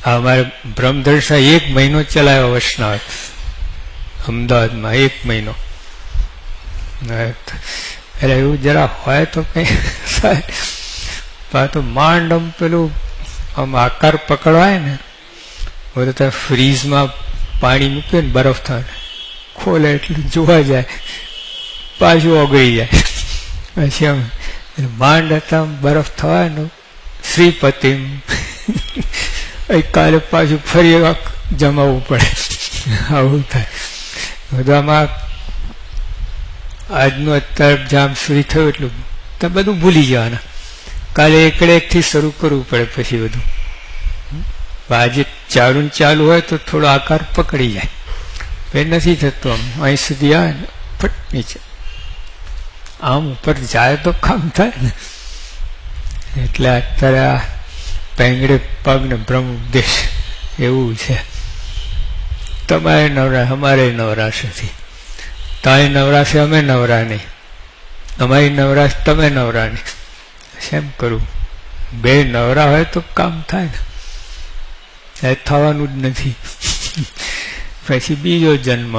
અમારે બ્રહ્મદર્શા 1 મહિનો ચલાવ્યો વૈષ્ણવ અમદાવાદમાં 1 મહિનો. એટલે એવું જરા હોય તો કઈ તો માંડ આમ પેલું આમ આકાર પકડવાય ને બધું ત્યાં ફ્રીઝમાં પાણી મૂક્યું ને બરફ થાય ખોલે એટલું જોવા જાય પાછું ઓગળી જાય. પછી આમ માંડ હતા બરફ થવાનું શ્રીપતિમ કાલે પાછું ફરી જમાવવું પડે. આવું થાય બધામાં. આજનું અત્યારે જામ સુધી થયું એટલું તો બધું ભૂલી જવાના. કાલે એકથી શરૂ કરવું પડે પછી બધું. આજે ચાલુ હોય તો થોડો આકાર પકડી જાય. એ નથી થતું આમ અહીં સુધી આવે ને ફટ નીચે આમ ઉપર જાય તો કામ થાય ને. એટલે અત્યારે આ પેંગડે પગ ને બ્રહ્મ ઉપદેશ એવું છે. તમારે નવરા અમારે નવરાશ નથી. તારી નવરાશે અમે નવરા નહીં, અમારી નવરાશ તમે નવરા નહીં. શેમ કરવું? બે નવરા હોય તો કામ થાય ને. એ થવાનું જ નથી. પછી બીજો જન્મ.